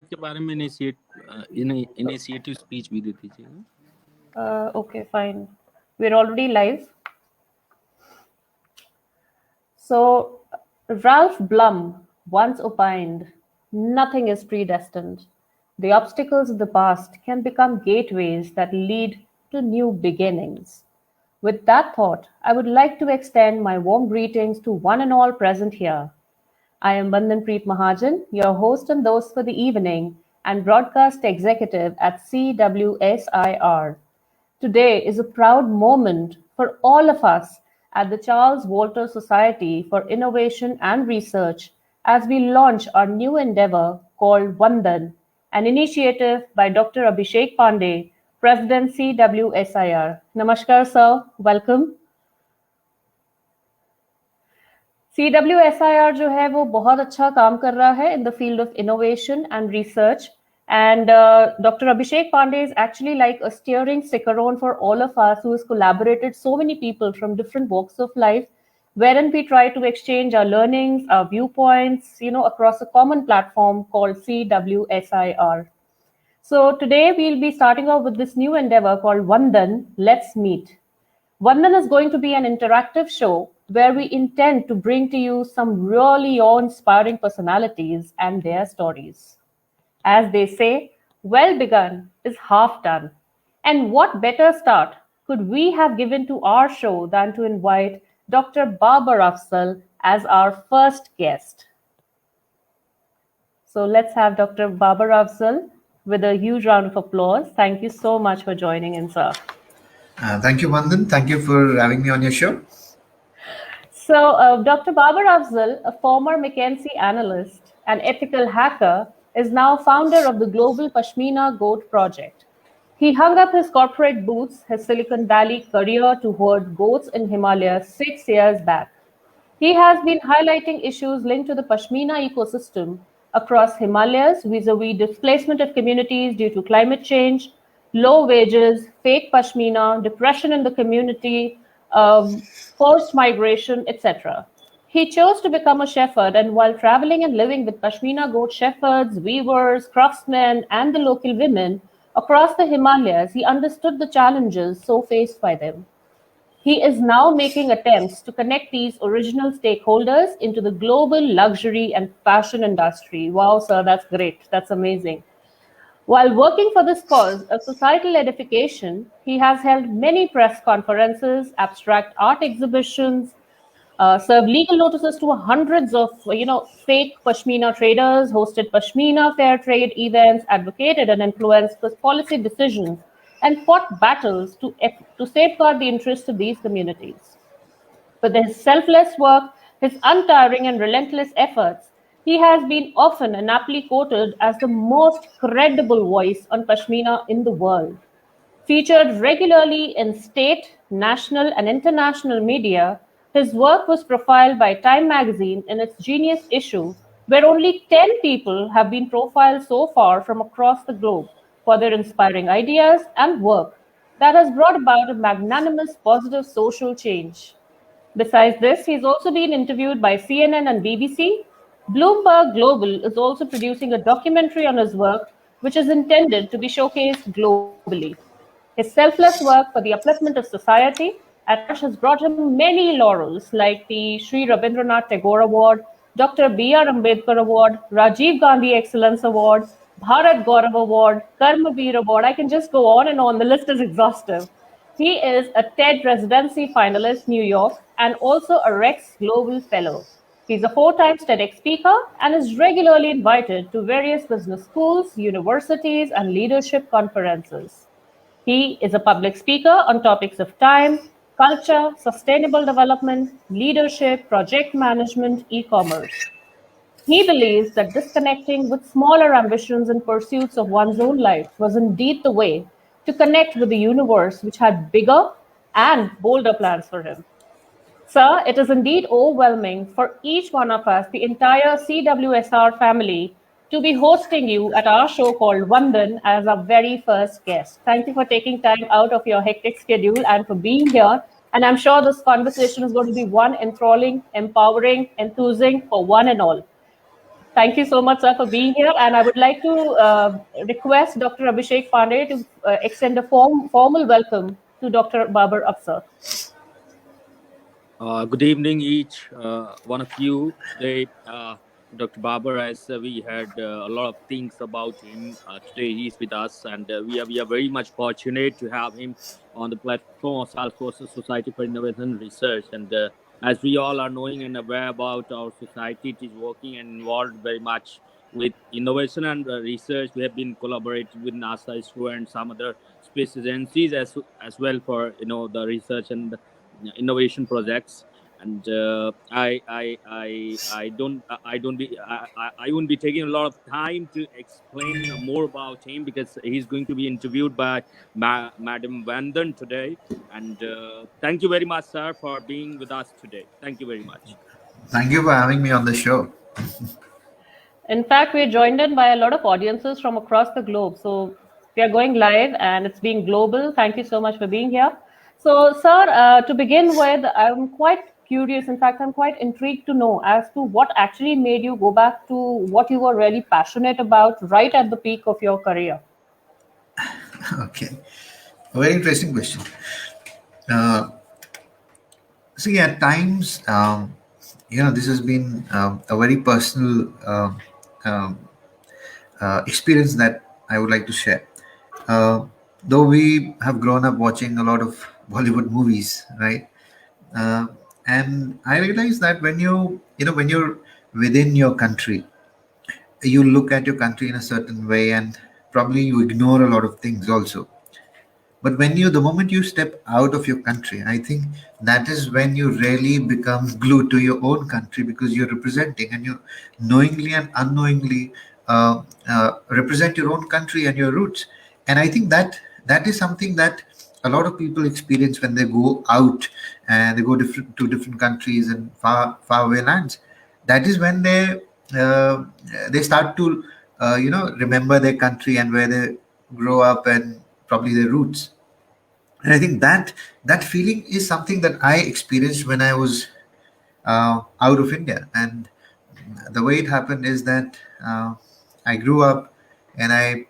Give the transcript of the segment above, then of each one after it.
के बारे में इनिशिएटिव स्पीच भी दे दीजिएगा. Okay, fine. We're already live. So, Ralph Blum once opined, nothing is predestined. The obstacles of the past can become gateways that lead to new beginnings. With that thought, I would like to extend my warm greetings to one and all present here. I am Bandanpreet Mahajan, your host and host for the evening and broadcast executive at CWSIR. Today is a proud moment for all of us at the Charles Walter Society for Innovation and Research as we launch our new endeavor called Vandan, an initiative by Dr. Abhishek Pandey, President CWSIR. Namaskar, sir. Welcome. CWSIR जो है वो बहुत अच्छा काम कर रहा है in the field of innovation and research. And Dr. Abhishek Pandey is actually like a steering chaperone for all of us who has collaborated so many people from different walks of life, wherein we try to exchange our learnings, our viewpoints, across a common platform called CWSIR. So today we'll be starting off with this new endeavor called Vandan, Let's Meet. Vandan is going to be an interactive show where we intend to bring to you some really awe-inspiring personalities and their stories. As they say, well begun is half done. And what better start could we have given to our show than to invite Dr. Babar Afzal as our first guest? So let's have Dr. Babar Afzal with a huge round of applause. Thank you so much for joining in, sir. Thank you, Vandan. Thank you for having me on your show. So, Dr. Babar Afzal, a former McKinsey analyst and ethical hacker, is now founder of the Global Pashmina Goat Project. He hung up his corporate boots, his Silicon Valley career to herd goats in Himalaya 6 years back. He has been highlighting issues linked to the Pashmina ecosystem across Himalayas vis-a-vis displacement of communities due to climate change, low wages, fake Pashmina, depression in the community, forced migration, etc. He chose to become a shepherd, and while traveling and living with Pashmina goat shepherds, weavers, craftsmen, and the local women across the Himalayas, he understood the challenges so faced by them. He is now making attempts to connect these original stakeholders into the global luxury and fashion industry. Wow, sir, that's great. That's amazing. While working for this cause of societal edification, he has held many press conferences, abstract art exhibitions, served legal notices to hundreds of fake Pashmina traders, hosted Pashmina fair trade events, advocated and influenced policy decisions, and fought battles to safeguard the interests of these communities. With his selfless work, his untiring and relentless efforts, he has been often and aptly quoted as the most credible voice on Pashmina in the world. Featured regularly in state, national, and international media, his work was profiled by Time magazine in its Genius issue, where only 10 people have been profiled so far from across the globe for their inspiring ideas and work that has brought about a magnanimous positive social change. Besides this, he's also been interviewed by CNN and BBC. Bloomberg Global is also producing a documentary on his work, which is intended to be showcased globally. His selfless work for the upliftment of society at large has brought him many laurels like the Sri Rabindranath Tagore Award, Dr. B.R. Ambedkar Award, Rajiv Gandhi Excellence Award, Bharat Gaurav Award, Karmavir Award. I can just go on and on. The list is exhaustive. He is a TED Residency finalist, New York, and also a Rex Global Fellow. He's a 4 times TEDx speaker and is regularly invited to various business schools, universities, and leadership conferences. He is a public speaker on topics of time, culture, sustainable development, leadership, project management, e-commerce. He believes that disconnecting with smaller ambitions and pursuits of one's own life was indeed the way to connect with the universe, which had bigger and bolder plans for him. Sir, it is indeed overwhelming for each one of us, the entire CWSR family, to be hosting you at our show called Vandan as our very first guest. Thank you for taking time out of your hectic schedule and for being here. And I'm sure this conversation is going to be one enthralling, empowering, enthusing for one and all. Thank you so much, sir, for being here. And I would like to request Dr. Abhishek Pandey to extend a formal welcome to Dr. Babar Afzal. Good evening, each one of you. Today, Dr. Babar, as we heard a lot of things about him. Today, he's with us, and we are very much fortunate to have him on the platform of Salesforce Society for Innovation and Research. And as we all are knowing and aware about our society, it is working and involved very much with innovation and research. We have been collaborating with NASA, ISRO, and some other space agencies as well for the research and innovation projects. And I won't be taking a lot of time to explain more about him, because he's going to be interviewed by Madam Vandan today. And thank you very much, sir, for being with us today. Thank you very much. Thank you for having me on the show. In fact, we're joined in by a lot of audiences from across the globe. So we are going live and it's being global. Thank you so much for being here. So, sir, to begin with, I'm quite curious. In fact, I'm quite intrigued to know as to what actually made you go back to what you were really passionate about right at the peak of your career. Okay, a very interesting question. Uh, See, at times, this has been a very personal um, experience that I would like to share. Uh, though we have grown up watching a lot of Bollywood movies, right? Uh, and I realized that when you're within your country, you look at your country in a certain way, and probably you ignore a lot of things also. But the moment you step out of your country, I think that is when you really become glued to your own country, because you're representing and you knowingly and unknowingly represent your own country and your roots. And I think that is something that a lot of people experience when they go out and they go to different countries and far away lands. That is when they start to remember their country and where they grow up and probably their roots. And I think that feeling is something that I experienced when I was out of India. And the way it happened is that I grew up and I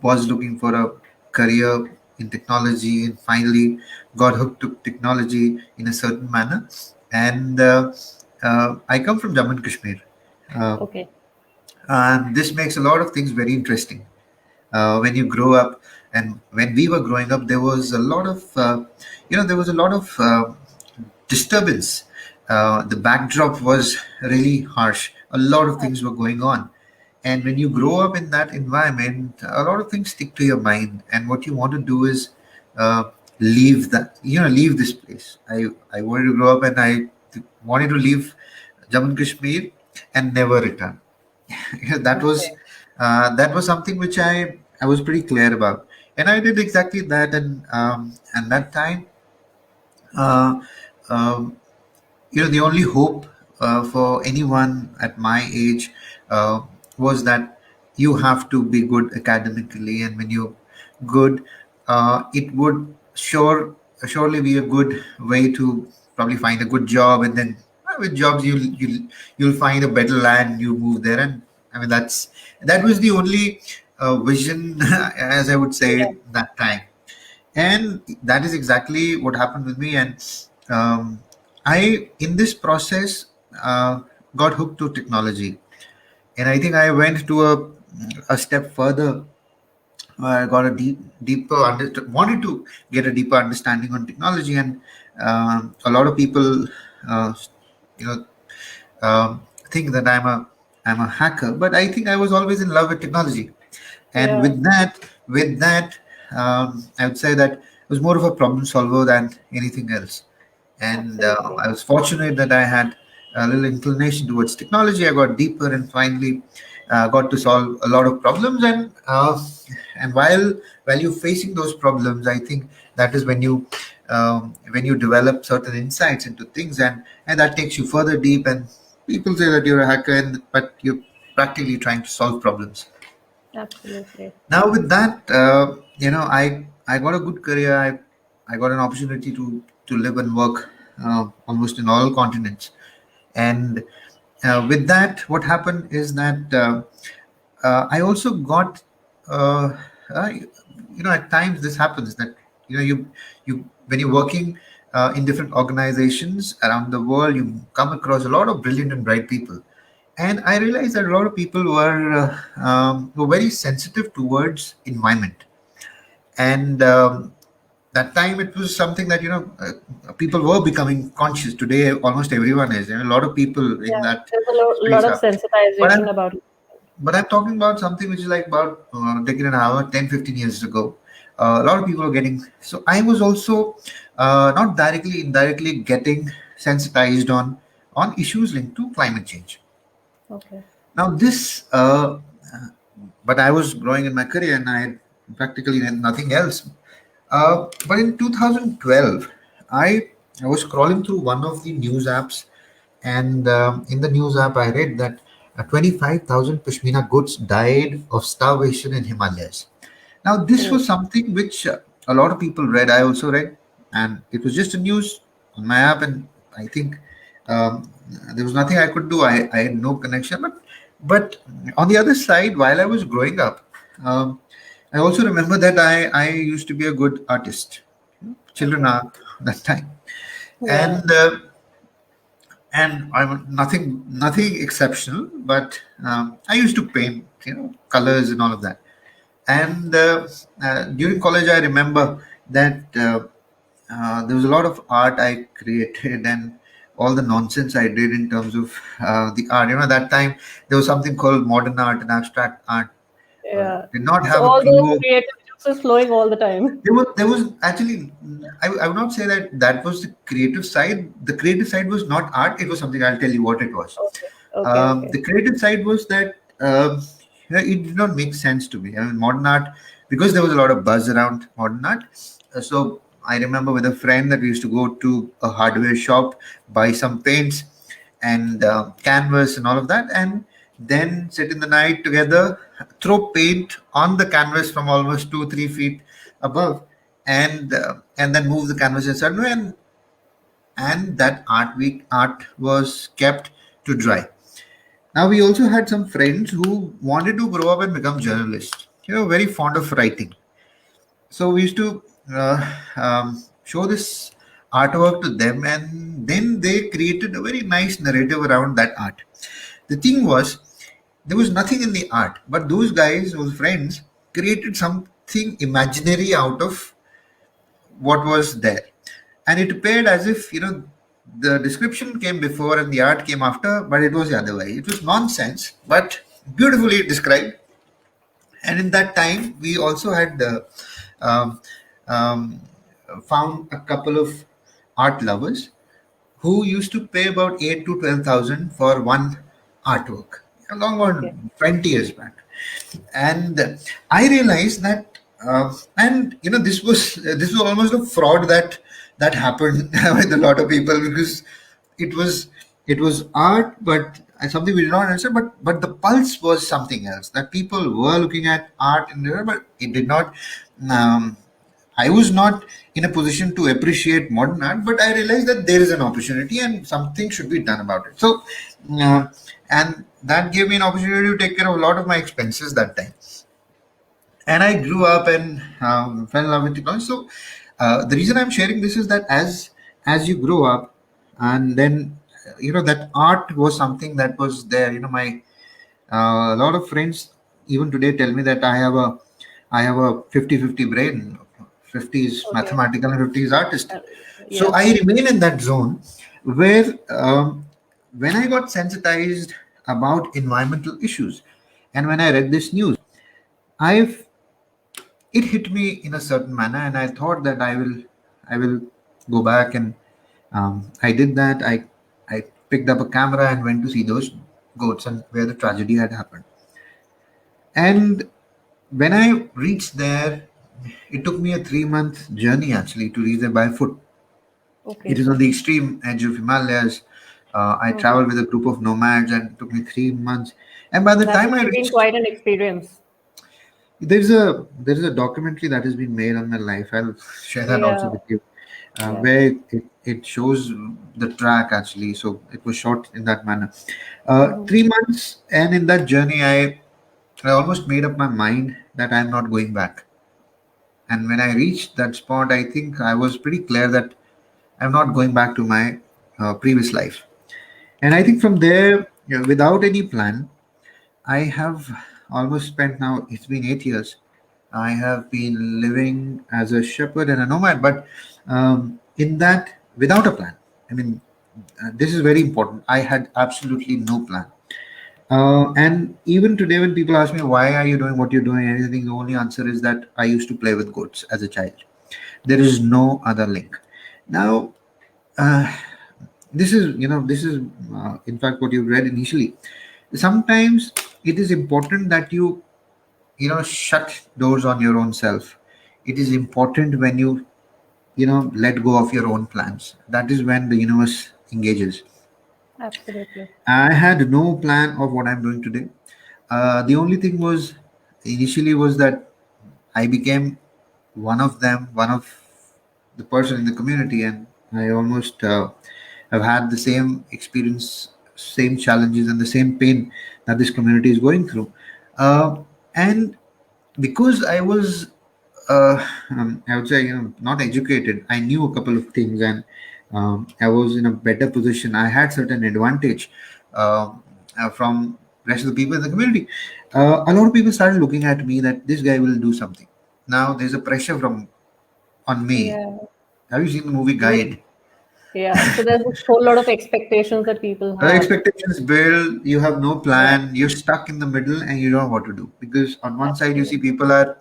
was looking for a career in technology, and finally got hooked to technology in a certain manner. And I come from Jammu and Kashmir. Uh, Okay. and this makes a lot of things very interesting. When you grow up, and when we were growing up, there was a lot of disturbance. The backdrop was really harsh. A lot of things were going on, and when you grow up in that environment, a lot of things stick to your mind, and what you want to do is uh, leave this place. I wanted to grow up, and I wanted to leave Jammu and Kashmir and never return. that was Okay. that was something which I was pretty clear about, and I did exactly that. And that time, uh, um, the only hope for anyone at my age was that you have to be good academically, and when you're good, it would surely be a good way to probably find a good job, and then with jobs you'll find a better land, you move there. And I mean, that was the only vision as I would say Yeah. that time. And that is exactly what happened with me. And I in this process got hooked to technology, and I think I went to a step further. I got a wanted to get a deeper understanding on technology. And a lot of people uh, you know think that I'm a hacker, but I think I was always in love with technology. And Yeah. with that, I would say that I was more of a problem solver than anything else. And Absolutely. I was fortunate that I had a little inclination towards technology. I got deeper and finally got to solve a lot of problems. And while you're facing those problems, I think that is when you develop certain insights into things, and that takes you further deep. And people say that you're a hacker, but you're practically trying to solve problems. Absolutely. Now with that, I got a good career. I got an opportunity to live and work almost in all continents. And with that, what happened is that I also got, uh, at times this happens that you when you're working in different organizations around the world, you come across a lot of brilliant and bright people, and I realized that a lot of people were very sensitive towards environment, and that time it was something that people were becoming conscious. Today almost everyone is, a lot of people in Yeah, that there's a lot space of are. But sensitization I'm about it. but I'm talking about something which is like about decade and a half, 10, 15 years ago. A lot of people are getting. So I was also not directly, indirectly getting sensitized on issues linked to climate change. Okay. Now this, but I was growing in my career and I had practically nothing else. But in 2012, I was scrolling through one of the news apps, and in the news app, I read that 25,000 Pashmina goats died of starvation in Himalayas. Now, this Oh, was something which a lot of people read. I also read, and it was just a news on my app, and I think there was nothing I could do. I had no connection, but on the other side, while I was growing up, I also remember that I used to be a good artist. Children okay. are that time, Yeah. and I'm nothing exceptional, but I used to paint, colors and all of that. And during college, I remember that there was a lot of art I created and all the nonsense I did in terms of the art. That time there was something called modern art and abstract art. Yeah. Did not So have a all those clue. creative juices flowing all the time. There was actually, I would not say that that was the creative side. The creative side was not art. It was something. I'll tell you what it was. Okay. Okay. Okay. The creative side was that it did not make sense to me. I mean, modern art, because there was a lot of buzz around modern art. So I remember with a friend that we used to go to a hardware shop, buy some paints and canvas and all of that, and then sit in the night together, throw paint on the canvas from almost 2 3 feet above, and then move the canvas in a certain way, and that art was kept to dry. Now, we also had some friends who wanted to grow up and become journalists, very fond of writing. So we used to show this artwork to them, and then they created a very nice narrative around that art. The thing was, there was nothing in the art, but those guys, those friends, created something imaginary out of what was there. And it appeared as if, the description came before and the art came after, but it was the other way. It was nonsense, but beautifully described. And in that time, we also had um, um, found a couple of art lovers who used to pay about 8 to 12,000 for one artwork, a long Okay. one, 20 years back. And I realized that, and this was almost a fraud that happened with a lot of people, because it was it was art, but something we did not understand. But the pulse was something else. That people were looking at art, but it did not. Um, I was not in a position to appreciate modern art, but I realized that there is an opportunity and something should be done about it. So, uh, and that gave me an opportunity to take care of a lot of my expenses that time. And I grew up and fell in love with technology. So, the reason I'm sharing this is that as you grow up, and then that art was something that was there. My a lot of friends even today tell me that I have a 50-50 brain. 50 is Okay. mathematical and 50 is artistic. Uh, So yeah. I remain in that zone where when I got sensitized about environmental issues, and when I read this news, I've it hit me in a certain manner, and I thought that I will go back, and I did that. I picked up a camera and went to see those goats and where the tragedy had happened. And when I reached there, it took me a 3 month journey actually to reach there by foot. It Okay. is on the extreme edge of Himalayas. I Okay. traveled with a group of nomads, and it took me 3 months. And by the That time must I have been reached, quite an experience. there's a documentary that has been made on my life. I'll share that also Yeah. with you, Yeah. where it it shows the track actually. So it was shot in that manner. Mhm. 3 months, and in that journey, I almost made up my mind that I'm not going back. And when I reached that spot, I think I was pretty clear that I'm not going back to my previous life. And I think from there, without any plan, I have almost spent now, it's been 8 years. I have been living as a shepherd and a nomad, but in that, without a plan. I mean, this is very important. I had absolutely no plan. And even today, when people ask me, why are you doing what you're doing, anything, the only answer is that I used to play with goats as a child. There is no other link. Now, uh, this is in fact what you read initially. Sometimes it is important that you shut doors on your own self. It is important when you let go of your own plans. That is when the universe engages. Absolutely. I had no plan of what I'm doing today. The only thing was initially was that I became one of the person in the community, and I almost have had the same experience, same challenges, and the same pain that this community is going through. And because I was, I would say, not educated, I knew a couple of things, and I was in a better position. I had certain advantage from rest of the people in the community. A lot of people started looking at me that this guy will do something. Now there's a pressure from on me. Yeah. Have you seen the movie You, Guide? yeah. So there's a whole lot of expectations that people have. Expectations build, you have no Yeah. plan, you're stuck in the middle and you don't know what to do. Because on one side you see Absolutely. people are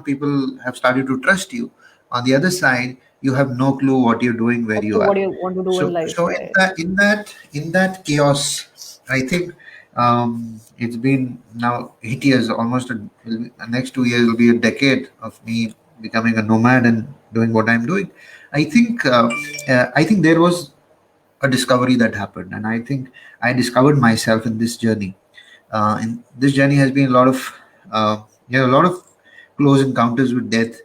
people have started to trust you. On the other side, you have no clue what you're doing, where As you to what are. you want to do in So life, so in right? that chaos, I think it's been now 8 years, almost next 2 years will be a decade of me becoming a nomad and doing what I'm doing. I think there was a discovery that happened, and I think I discovered myself in this journey. And this journey has been a lot of a lot of close encounters with death.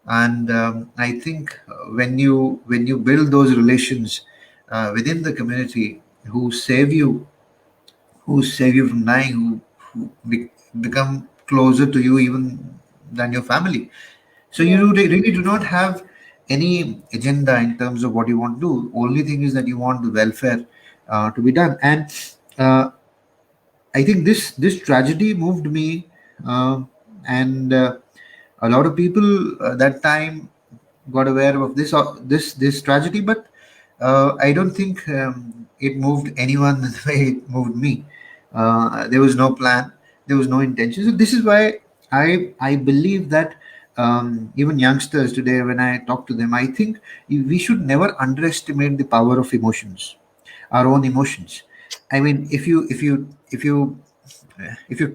And I think when you build those relations within the community who save you, from dying, who become closer to you even than your family. So you Yeah. really do not have any agenda in terms of what you want to do. Only thing is that you want the welfare to be done. And uh, I think this tragedy moved me, and a lot of people that time got aware of this tragedy, but I don't think it moved anyone the way it moved me. There was no plan, there was no intention. So this is why I believe that even youngsters today, when I talk to them, I think we should never underestimate the power of emotions, our own emotions. I mean, if you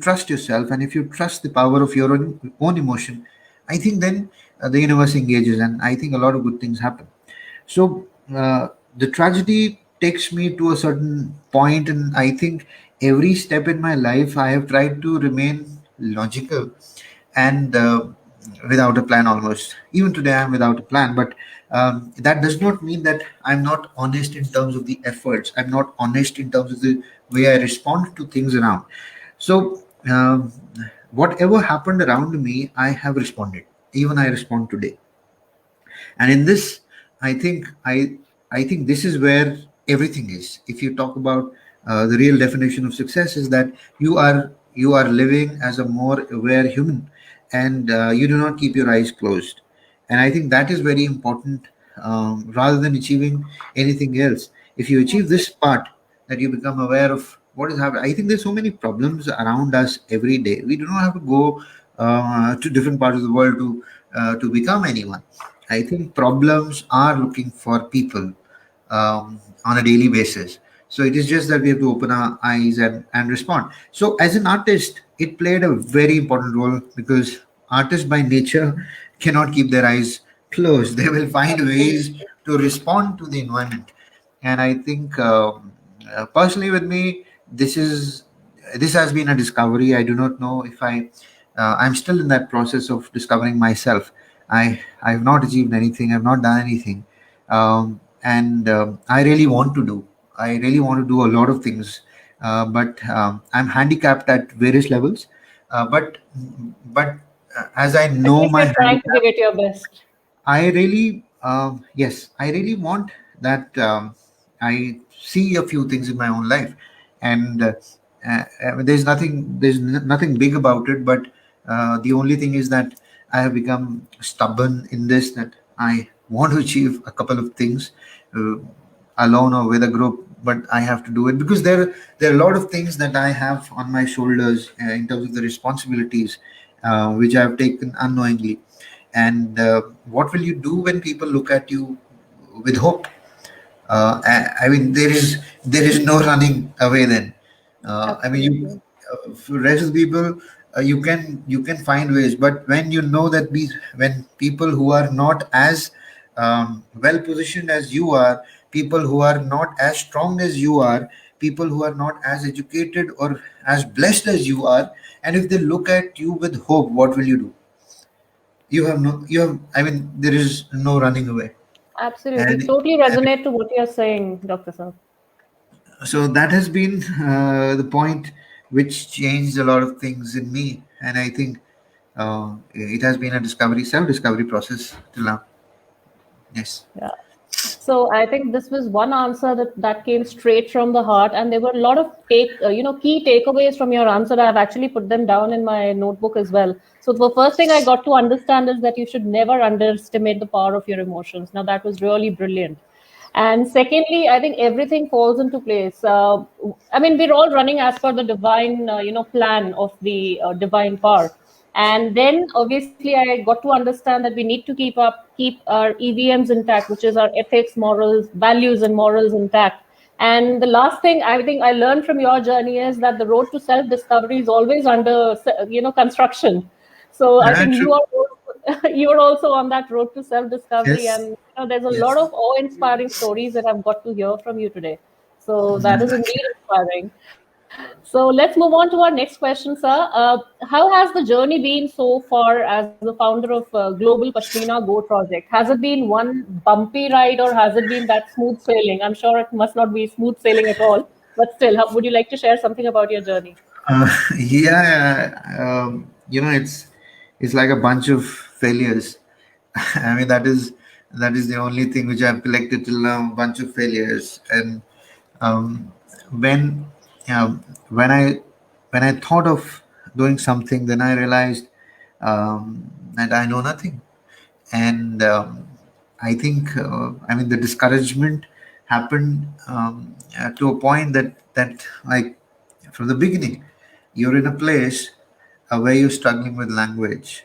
trust yourself, and if you trust the power of your own emotion, I think then the universe engages, and I think a lot of good things happen. So the tragedy takes me to a certain point, and I think every step in my life I have tried to remain logical and without a plan. Almost even today I'm without a plan, but that does not mean that I'm not honest in terms of the efforts. I'm not honest in terms of the way I respond to things around. So whatever happened around me, I have responded. Even I respond today. And in this, I think this is where everything is. If you talk about the real definition of success, is that you are living as a more aware human, and you do not keep your eyes closed. And I think that is very important, rather than achieving anything else. If you achieve this part, that you become aware of what is happening. I think there's so many problems around us every day. We do not have to go to different parts of the world to become anyone. I think problems are looking for people on a daily basis. So it is just that we have to open our eyes and respond. So as an artist, it played a very important role, because artists by nature cannot keep their eyes closed. They will find ways Absolutely. to respond to the environment. And I think personally with me, this has been a discovery. I do not know if I'm still in that process of discovering myself. I have not achieved anything. I've not done anything. and I really want to do. I really want to do a lot of things, but I'm handicapped at various levels. But as I At know least my you're trying to handicap, give it your best. I really, yes, I really want that. I see a few things in my own life, and there's nothing big about it. But the only thing is that I have become stubborn in this. That I want to achieve a couple of things, uh, alone or with a group, but I have to do it because there are a lot of things that I have on my shoulders in terms of the responsibilities, which I have taken unknowingly. And what will you do when people look at you with hope? I mean, there is no running away then. I mean, Absolutely. for rest of the people, you can find ways, but when you know that when people who are not as well positioned as you are, people who are not as strong as you are, people who are not as educated or as blessed as you are, and if they look at you with hope, what will you do? I mean, there is no running away. Absolutely. And Totally resonate to what you're saying, Dr. Sir. so that has been the point which changed a lot of things in me, and I think it has been a self-discovery process till now. Yes. Yeah. So I think this was one answer that came straight from the heart, and there were a lot of key takeaways from your answer. I've actually put them down in my notebook as well. So the first thing I got to understand is that you should never underestimate the power of your emotions. Now that was really brilliant. And secondly, I think everything falls into place. I mean, we're all running as per the divine, plan of the divine power. And then obviously I got to understand that we need to keep our EVMs intact, which is our ethics, morals, values, and morals intact. And the last thing I think I learned from your journey is that the road to self-discovery is always under, construction. So I think True. you are you are also on that road to self-discovery, Yes. and there's a lot Yes. of awe-inspiring stories that I've got to hear from you today. So that is Thank you. indeed inspiring. So let's move on to our next question, sir. How has the journey been so far as the founder of Global Pashmina Go project? Has it been one bumpy ride or has it been that smooth sailing? I'm sure it must not be smooth sailing at all, but still, would you like to share something about your journey? Yeah. It's like a bunch of failures. I mean, that is the only thing which I've collected till now, a bunch of failures. And um, when when I thought of doing something, then I realized that I know nothing. And I think I mean, the discouragement happened to a point that, like, from the beginning, you're in a place where you're struggling with language,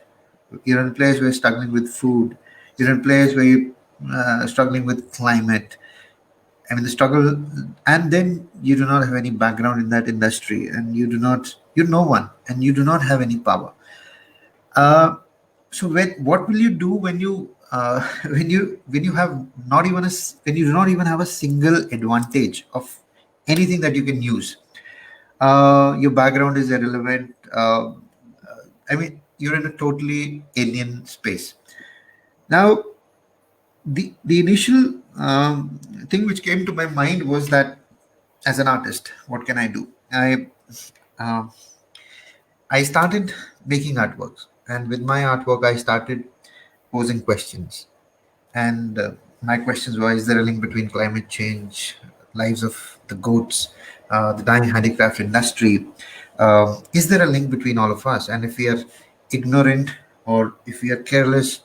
you're in a place where you're struggling with food, you're in a place where you're struggling with climate. I mean, the struggle, and then you do not have any background in that industry, and you're no one, and you do not have any power. So what will you do when you when you have not even when you do not even have a single advantage of anything that you can use? Your background is irrelevant. I mean, you're in a totally alien space. Now, the initial thing which came to my mind was that, as an artist, what can I do? Uh, I started making artworks, and with my artwork, I started posing questions. And my questions were: is there a link between climate change, lives of the goats, the dying handicraft industry? Is there a link between all of us? And if we are ignorant, or if we are careless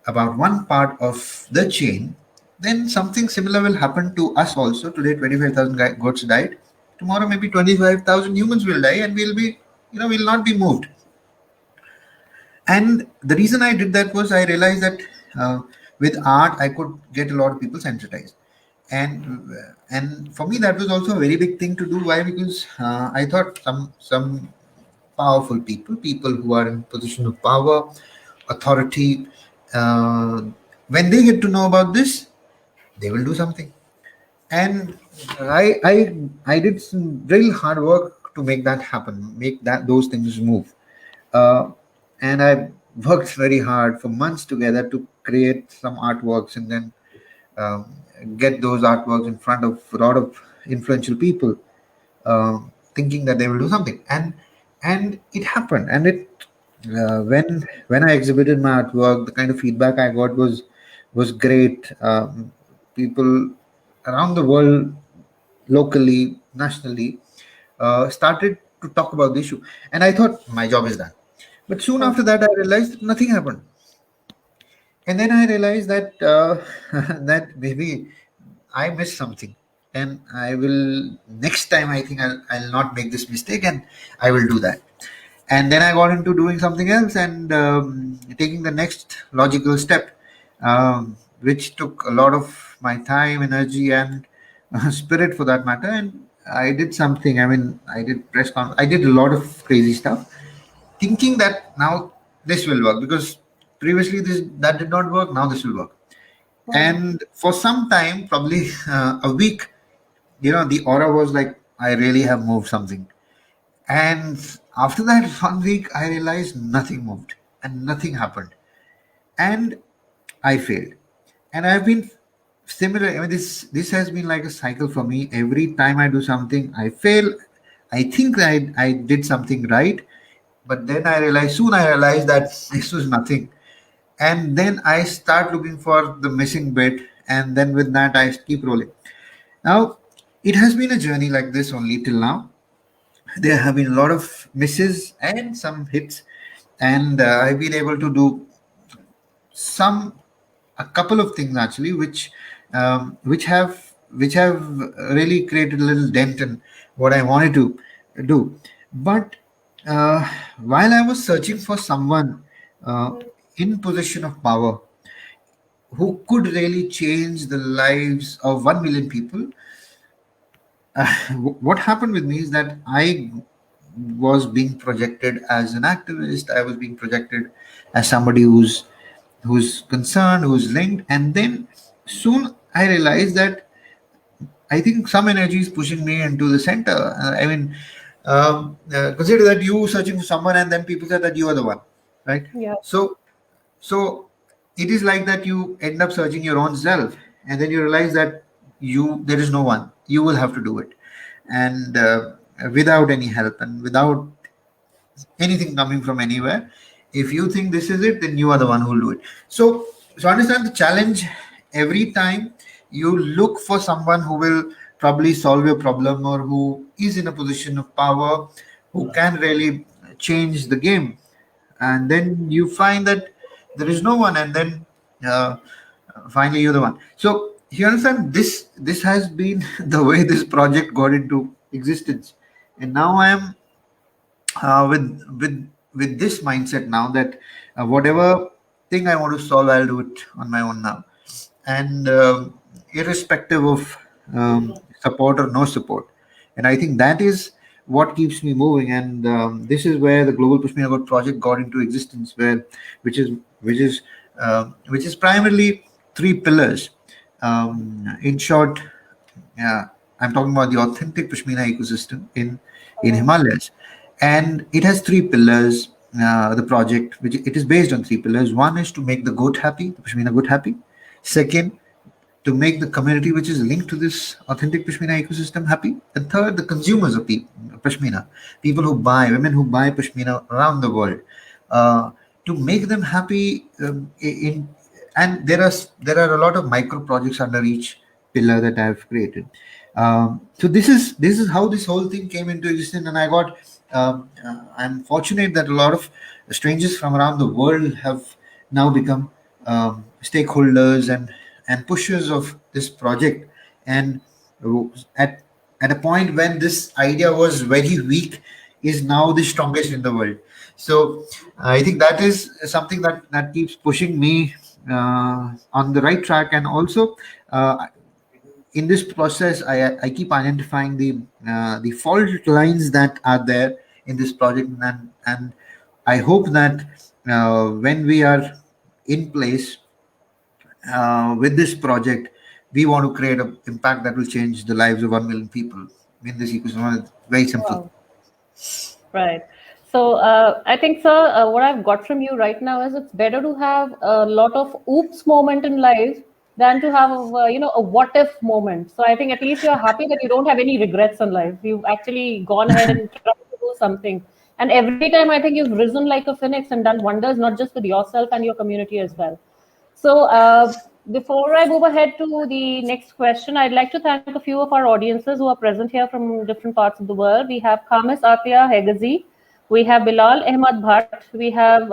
about one part of the chain, then something similar will happen to us also. Today, 25,000 goats died. Tomorrow, maybe 25,000 humans will die, and we'll not be moved. And the reason I did that was I realized that with art I could get a lot of people sensitized, and for me that was also a very big thing to do. Why? Because I thought some powerful people who are in position of power, authority, uh, when they get to know about this, they will do something. And I did some real hard work to make that happen, make that those things move. uh, and I worked very hard for months together to create some artworks, and then um, get those artworks in front of a lot of influential people, thinking that they will do something, and it happened. And it when I exhibited my artwork, the kind of feedback I got was great. People around the world, locally, nationally, started to talk about the issue, and I thought my job is done. But soon Oh, after that, I realized that nothing happened, and then I realized that that maybe I missed something, and I will next time. I think I'll not make this mistake, and I will do that. And then I got into doing something else and taking the next logical step, which took a lot of my time, energy, and spirit for that matter. And I did something. I mean, I did press con. I did a lot of crazy stuff, thinking that now this will work because previously this that did not work. Now this will work. wow. And for some time, probably a week, the aura was like I really have moved something. And after that 1 week, I realized nothing moved and nothing happened, and I failed. And I've been similar. I mean, this has been like a cycle for me. Every time I do something, I fail. I think that I did something right, but then I realized that this was nothing. And then I start looking for the missing bit, and then with that, I keep rolling. Now, it has been a journey like this only till now. There have been a lot of misses and some hits, and I've been able to do some a couple of things actually, which have really created a little dent in what I wanted to do. But while I was searching for someone uh, in position of power who could really change the lives of 1 million people, what happened with me is that I was being projected as an activist. I was being projected as somebody who's concerned, who's linked, and then soon I realized that I think some energy is pushing me into the center. I mean, consider that you searching for someone, and then people say that you are the one, right? Yeah. So, so it is like that. You end up searching your own self, and then you realize that there is no one. You will have to do it, and without any help and without anything coming from anywhere. If you think this is it, then you are the one who will do it. So understand the challenge. Every time you look for someone who will probably solve your problem or who is in a position of power, who can really change the game, and then you find that there is no one, and then uh, finally you're the one. So you understand this has been the way this project got into existence, and now I am with this mindset now that whatever thing I want to solve, I'll do it on my own now, and irrespective of support or no support. And I think that is what keeps me moving. And this is where the Global Pushmina God project got into existence, where which is which is which is primarily three pillars. In short, yeah, I'm talking about the authentic Pashmina ecosystem in Himalayas, and it has three pillars. The project, which it is based on three pillars. One is to make the goat happy, the Pashmina goat happy. Second, to make the community which is linked to this authentic Pashmina ecosystem happy. And third, the consumers of Pashmina, people who buy, women who buy Pashmina around the world, to make them happy. And there are a lot of micro projects under each pillar that I've created. So this is how this whole thing came into existence, and I got. I'm fortunate that a lot of strangers from around the world have now become stakeholders and pushers of this project. And at at a point when this idea was very weak, is now the strongest in the world. So I think that is something that keeps pushing me on the right track. And also uh, in this process, I keep identifying the fault lines that are there in this project, and I hope that when we are in place with this project, we want to create an impact that will change the lives of 1 million people in this ecosystem. It's very simple. Wow. Right. So I think, sir, what I've got from you right now is it's better to have a lot of oops moment in life than to have a what if moment. So I think at least you're happy that you don't have any regrets in life. You've actually gone ahead and tried to do something. And every time I think you've risen like a phoenix and done wonders, not just with yourself and your community as well. So, before I move ahead to the next question, I'd like to thank a few of our audiences who are present here from different parts of the world. We have Khamis Atia Hegazi, we have Bilal Ahmad Bhatt, we have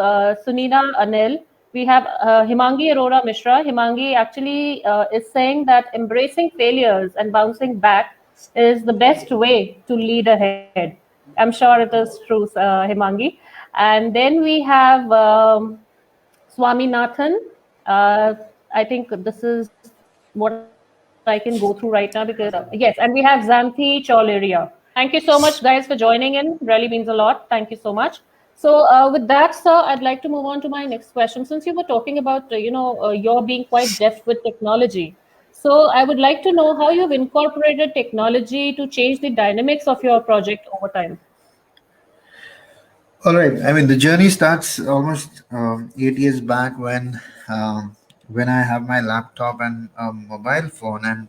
Sunina Anil, we have Himangi Arora Mishra. Himangi actually is saying that embracing failures and bouncing back is the best way to lead ahead. I'm sure it is true, Himangi. And then we have Swaminathan. Uh, I think this is what I can go through right now because, yes, and we have Xanthi Chauleria. Thank you so much, guys, for joining in. Really means a lot. Thank you so much. So, with that, sir, I'd like to move on to my next question. Since you were talking about, you're being quite deft with technology. So, I would like to know how you've incorporated technology to change the dynamics of your project over time. All right. I mean, the journey starts almost 8 years back when I have my laptop and mobile phone, and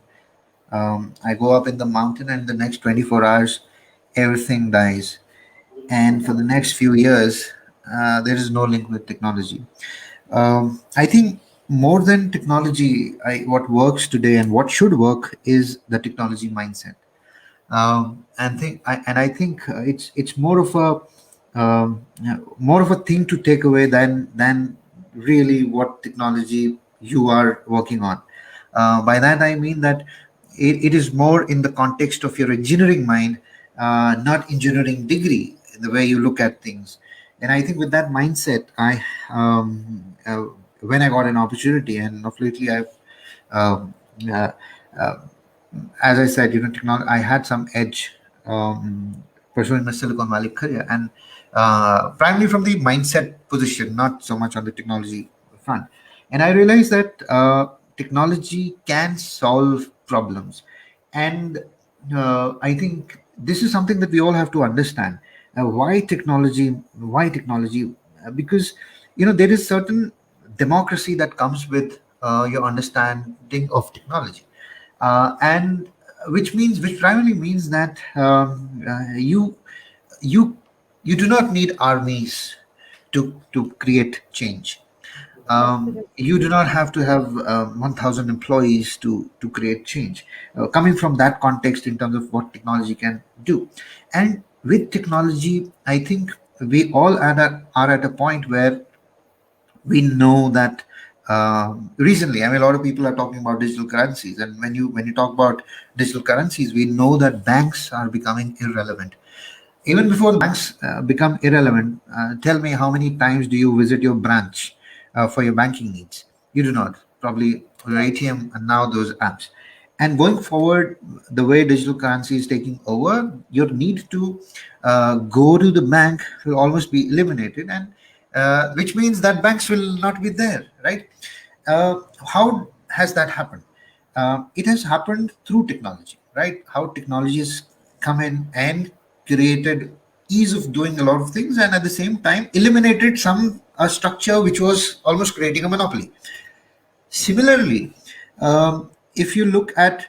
I go up in the mountain, and the next 24 hours, everything dies. And for the next few years, there is no link with technology. I think more than technology, what works today and what should work is the technology mindset. And I think it's more of a thing to take away than really what technology you are working on. By that I mean that it is more in the context of your engineering mind, not engineering degree, the way you look at things. And I think with that mindset, when I got an opportunity, and of lately I've um, uh, uh, as I said, technology. I had some edge pursuing my Silicon Valley career, and primarily from the mindset position, not so much on the technology front. And I realized that technology can solve problems, and I think this is something that we all have to understand. Why technology? Why technology? Because there is certain democracy that comes with your understanding of technology, and which primarily means that you you do not need armies to create change. You do not have to have 1,000 employees to create change. Coming from that context in terms of what technology can do, and with technology, I think we all are at a point where we know that recently, I mean, a lot of people are talking about digital currencies, and when you talk about digital currencies, we know that banks are becoming irrelevant. Even before the banks become irrelevant, tell me, how many times do you visit your branch for your banking needs? You do not. Probably your ATM and now those apps. And going forward, the way digital currency is taking over, your need to go to the bank will almost be eliminated, and which means that banks will not be there, right? How has that happened? It has happened through technology, right? How technology has come in and created ease of doing a lot of things, and at the same time eliminated some structure which was almost creating a monopoly. Similarly, if you look at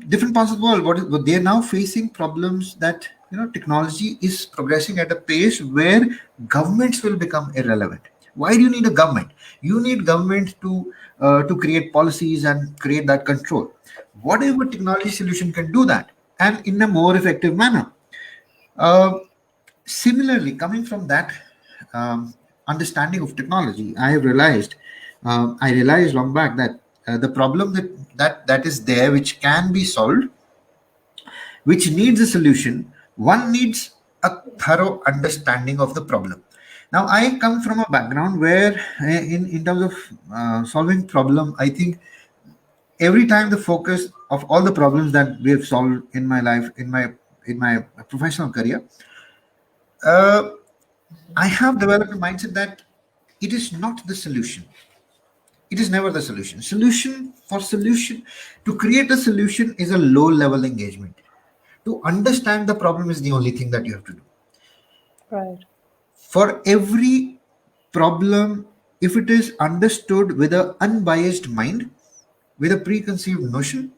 different parts of the world, what they are now facing problems that technology is progressing at a pace where governments will become irrelevant. Why do you need a government? You need government to create policies and create that control. Whatever technology solution can do that, and in a more effective manner. Uh, Similarly, coming from that understanding of technology, I realized long back that the problem that is there, which can be solved, which needs a solution, one needs a thorough understanding of the problem. Now, I come from a background where, in terms of solving problem, I think every time the focus of all the problems that we have solved in my life, in my professional career, uh, I have developed a mindset that it is not the solution. It is never the solution. Solution to create a solution is a low level engagement. To understand the problem is the only thing that you have to do. Right. For every problem, if it is understood with an unbiased mind, with a preconceived notion.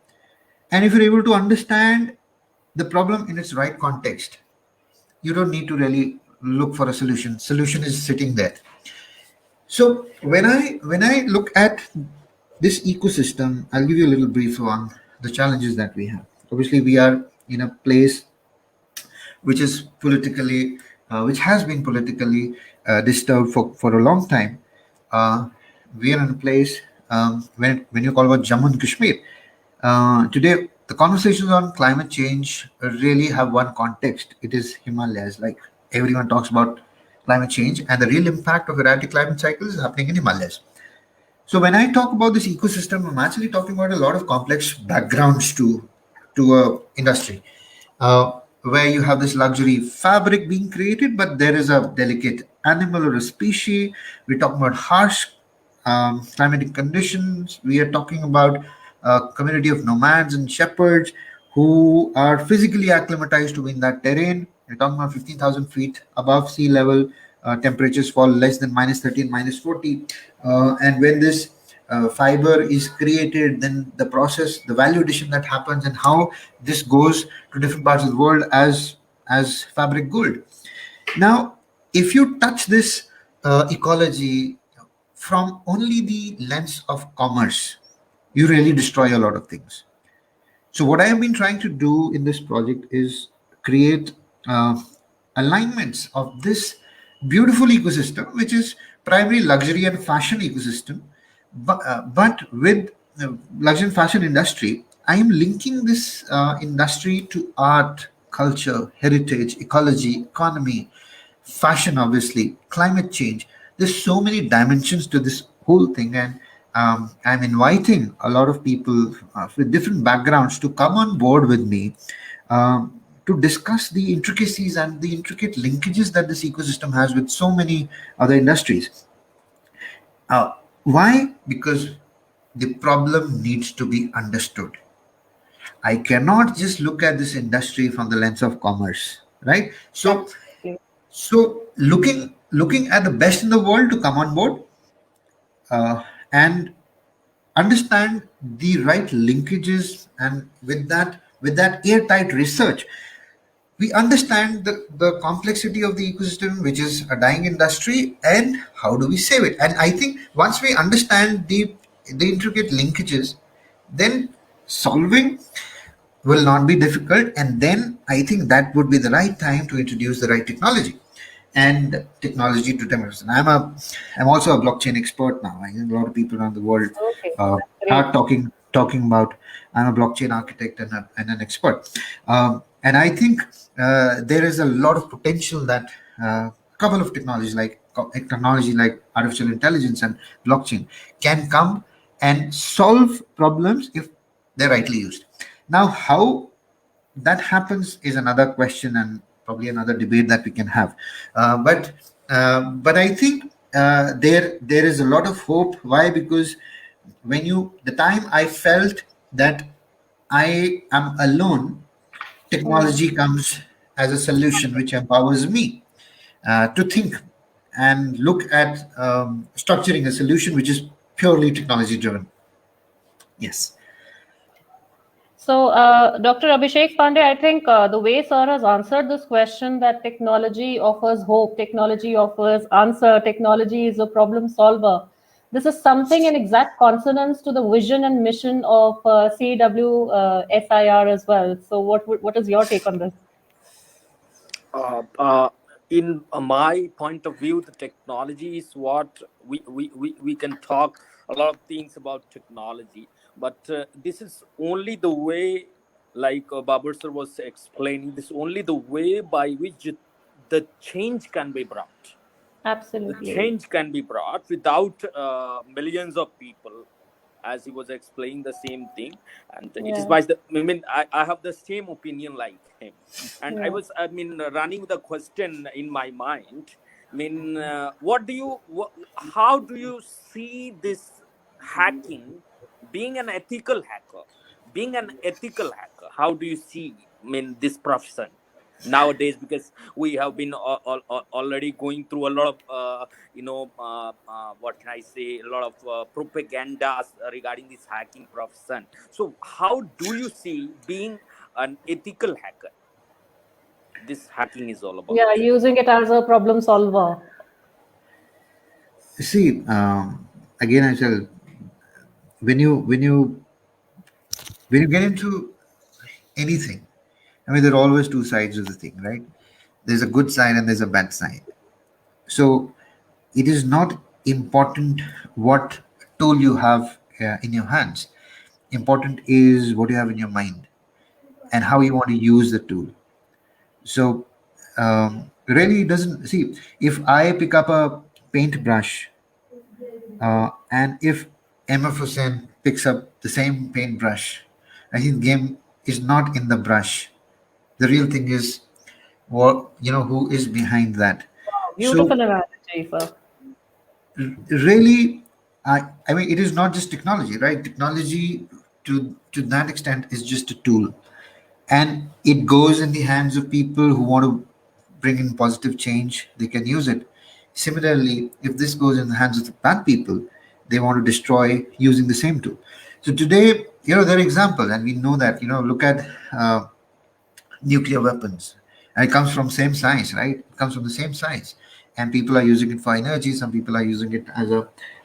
And if you're able to understand the problem in its right context, you don't need to really look for a solution. Solution is sitting there. So when I look at this ecosystem, I'll give you a little brief on the challenges that we have. Obviously, we are in a place which is politically, which has been politically disturbed for a long time. We are in a place, when you call about Jammu and Kashmir. Today, the conversations on climate change really have one context. It is Himalayas. Like everyone talks about climate change, and the real impact of erratic climate cycles is happening in Himalayas. So when I talk about this ecosystem, I'm actually talking about a lot of complex backgrounds to a industry, where you have this luxury fabric being created, but there is a delicate animal or a species. We're talking about harsh climatic conditions. We are talking about a community of nomads and shepherds who are physically acclimatized to be in that terrain. We're talking about 15,000 feet above sea level. Temperatures fall less than minus 30 and minus 40. And when this fiber is created, then the process, the value addition that happens, and how this goes to different parts of the world as fabric gold. Now, if you touch this ecology from only the lens of commerce, you really destroy a lot of things. So, what I have been trying to do in this project is create alignments of this beautiful ecosystem, which is primarily luxury and fashion ecosystem, but with the luxury and fashion industry, I am linking this industry to art, culture, heritage, ecology, economy, fashion, obviously, climate change. There's so many dimensions to this whole thing, and I'm inviting a lot of people with different backgrounds to come on board with me, to discuss the intricacies and the intricate linkages that this ecosystem has with so many other industries. Why? Because the problem needs to be understood. I cannot just look at this industry from the lens of commerce, right? Absolutely. So looking at the best in the world to come on board, and understand the right linkages, and with that airtight research, we understand the complexity of the ecosystem, which is a dying industry, and how do we save it. And I think once we understand the intricate linkages, then solving will not be difficult. And then I think that would be the right time to introduce the right technology and technology to democratize. I'm also a blockchain expert now. I think a lot of people around the world Okay, uh, that's great. are talking about. I'm a blockchain architect and an expert, and I think there is a lot of potential that a couple of technology like artificial intelligence and blockchain can come and solve problems if they're rightly used. Now, how that happens is another question and probably another debate that we can have. But I think there is a lot of hope. Why? Because the time I felt that I am alone, Mm. technology comes as a solution which empowers me to think and look at structuring a solution which is purely technology driven. Yes. So, Dr. Abhishek Pandey, I think the way Sir has answered this question, that technology offers hope, technology offers answer, technology is a problem solver. This is something in exact consonance to the vision and mission of CWSIR as well. So, what is your take on this? uh, uh, in my point of view, the technology is what we can talk a lot of things about technology, but this is only the way, like Babar sir was explaining, this only the way by which the change can be brought. The Absolutely. change can be brought without millions of people, as he was explaining the same thing. And it is Yeah. by the, I mean, I have the same opinion like him. And Yeah. I mean, running the question in my mind. I mean, how do you see this hacking being an ethical hacker? Being an ethical hacker, how do you see, I mean, this profession? nowadays, because we have been already going through a lot of what can I say, a lot of propagandas regarding this hacking profession. So how do you see being an ethical hacker, this hacking is all about? Yeah, using it as a problem solver. See, again, I tell, when you get into anything, I mean, there are always two sides of the thing, right? There's a good side and there's a bad side. So it is not important what tool you have in your hands. Important is what you have in your mind and how you want to use the tool. So really, it doesn't see, if I pick up a paintbrush and if MF Hussain picks up the same paintbrush, I think game is not in the brush. The real thing is what, who is behind that. So Beautiful analogy, sir. really, I mean, it is not just technology, right? Technology to that extent is just a tool, and it goes in the hands of people who want to bring in positive change. They can use it. Similarly, if this goes in the hands of the bad people, they want to destroy using the same tool. So today, there are examples, and we know that, look at nuclear weapons, and it comes from same science, right? It comes from the same science, and people are using it for energy. Some people are using it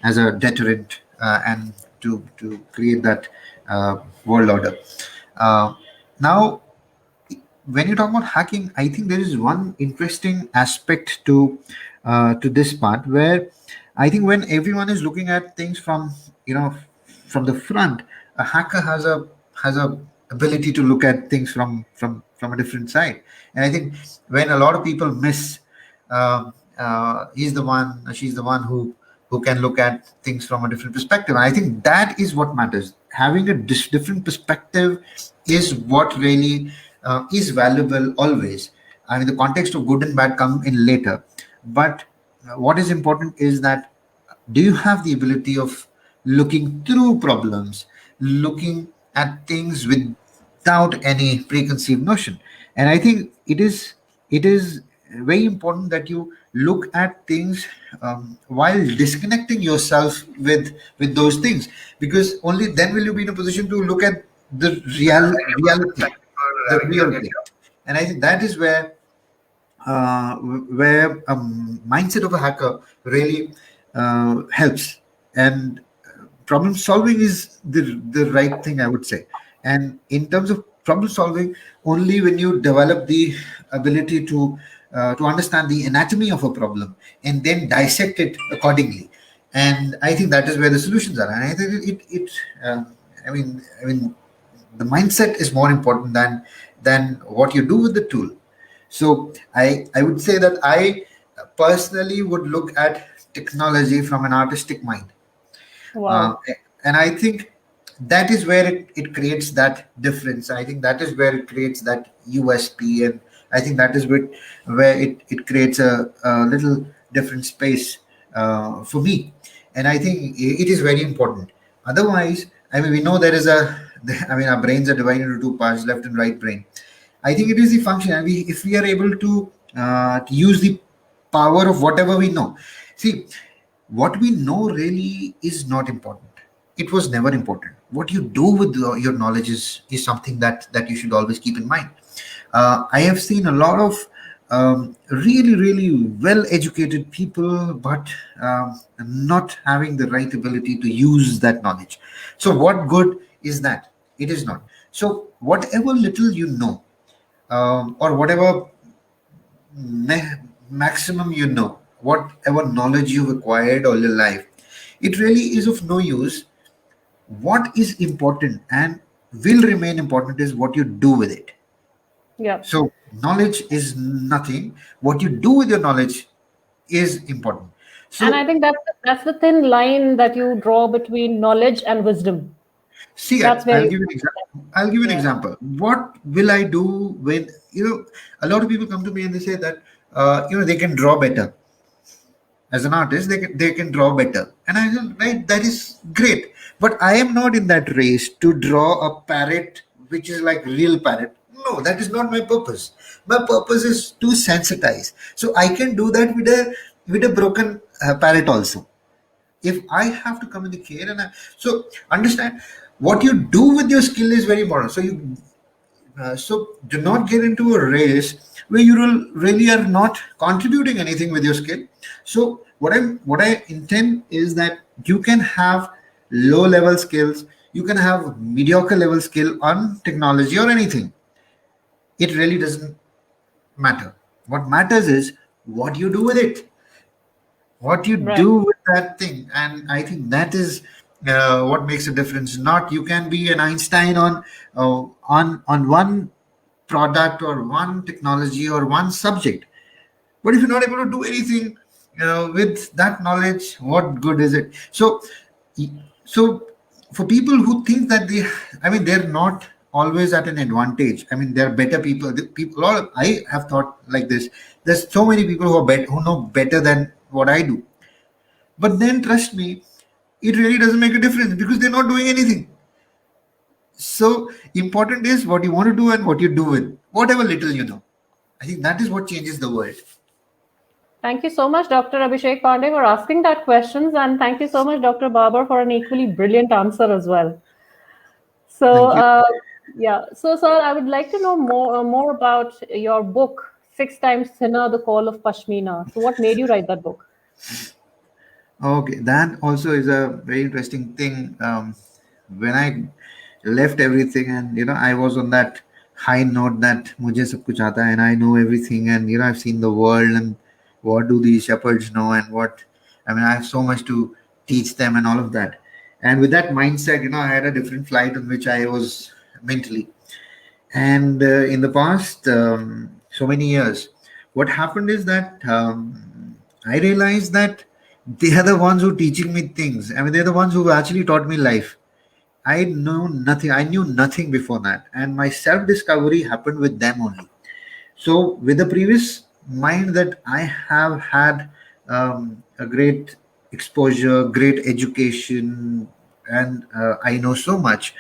as a deterrent, and to create that world order. Now, when you talk about hacking, I think there is one interesting aspect to this part, where I think when everyone is looking at things from, from the front, a hacker has a ability to look at things from a different side. And I think when a lot of people miss, he's the one, she's the one who can look at things from a different perspective. And I think that is what matters. Having a different perspective is what really is valuable always. I mean, the context of good and bad come in later, but what is important is that, do you have the ability of looking through problems, looking at things without any preconceived notion? And I think it is very important that you look at things while disconnecting yourself with those things, because only then will you be in a position to look at the reality, the real thing. And I think that is where mindset of a hacker really helps. And problem solving is the right thing, I would say. And in terms of problem solving, only when you develop the ability to understand the anatomy of a problem and then dissect it accordingly. And I think that is where the solutions are. And I think I mean the mindset is more important than what you do with the tool. So I would say that I personally would look at technology from an artistic mind. uh, Wow. and I think that is where it creates that difference. I think that is where it creates that USP, and I think that is where it creates a little different space for me. And I think it is very important. Otherwise, I mean, we know there is I mean, our brains are divided into two parts, left and right brain. I think it is the function, and if we are able to use the power of whatever we know. See, what we know really is not important. It was never important. What you do with your knowledge is something that you should always keep in mind. I have seen a lot of really, really well educated people, but not having the right ability to use that knowledge. So, what good is that? It is not. So, whatever little you know, or whatever maximum you know, whatever knowledge you've acquired all your life, it really is of no use. What is important and will remain important is what you do with it. Yeah. So knowledge is nothing. What you do with your knowledge is important. And I So think that's the thin line that you draw between knowledge and wisdom. see, That's where I'll you. give you an example. I'll give you an Yeah. example. What will I do when, a lot of people come to me and they say that they can draw better. As an artist, they can draw better. And I said, right, that is great. But I am not in that race to draw a parrot which is like real parrot. No, that is not my purpose. My purpose is to sensitize. So I can do that with a broken parrot also. If I have to communicate, so understand what you do with your skill is very important. So do not get into a race where you really are not contributing anything with your skill. So what I intend is that you can have low level skills, you can have mediocre level skill on technology or anything. It really doesn't matter. What matters is what you do with it, what you Right. do with that thing, and I think that is what makes a difference. Not you can be an Einstein on one product or one technology or one subject, but if you're not able to do anything with that knowledge, what good is it? So for people who think that they're not always at an advantage. I mean, they're better people. The people, I have thought like this. There's so many people who know better than what I do. But then, trust me, it really doesn't make a difference because they're not doing anything. So important is what you want to do and what you do with whatever little you know. I think that is what changes the world. Thank you so much, Dr. Abhishek Pandey, for asking that questions, and thank you so much, Dr. Babar, for an equally brilliant answer as well. So, Thank you. yeah. So, sir, I would like to know more about your book, Six Times Thinner: The Call of Pashmina. So, what made you write that book? Okay, that also is a very interesting thing. When I left everything, and I was on that high note that mujhe sab kuch aata hai and I know everything, and I've seen the world, and what do these shepherds know, and what I have so much to teach them and all of that. And with that mindset, I had a different flight on which I was mentally. And in the past so many years, what happened is that I realized that they are the ones who teaching me things. They're the ones who actually taught me life. I know nothing. I knew nothing before that, and my self discovery happened with them only. So, with the previous mind that I have had a great exposure, great education, and I know so much,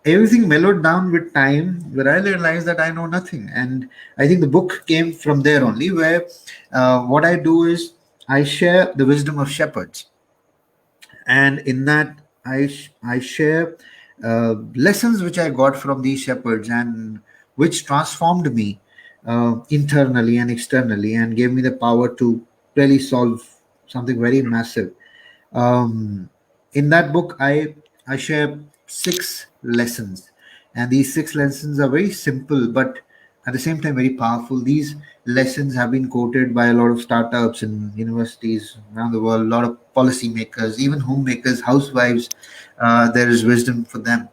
everything mellowed down with time, where I realized that I know nothing. And I think the book came from there only, where what I do is I share the wisdom of shepherds, and in that I share lessons which I got from these shepherds, and which transformed me internally and externally, and gave me the power to really solve something very massive. In that book, I share six lessons, and these six lessons are very simple, but at the same time very powerful. These lessons have been quoted by a lot of startups and universities around the world, a lot of policymakers, even homemakers, housewives. There is wisdom for them.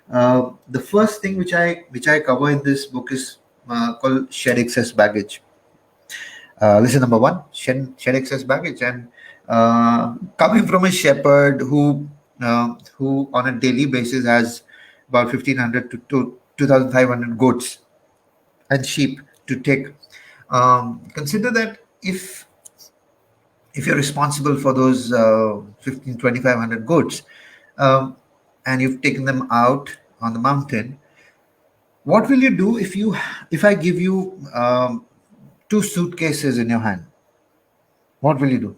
The first thing which I cover in this book is called shed excess baggage. Lesson number one: shed excess baggage. And coming from a shepherd who on a daily basis has about 1,500 to 2,500 goats and sheep to take. Consider that if you're responsible for those 2,500 goats, um, and you've taken them out on the mountain, what will you do if I give you two suitcases in your hand? What will you do?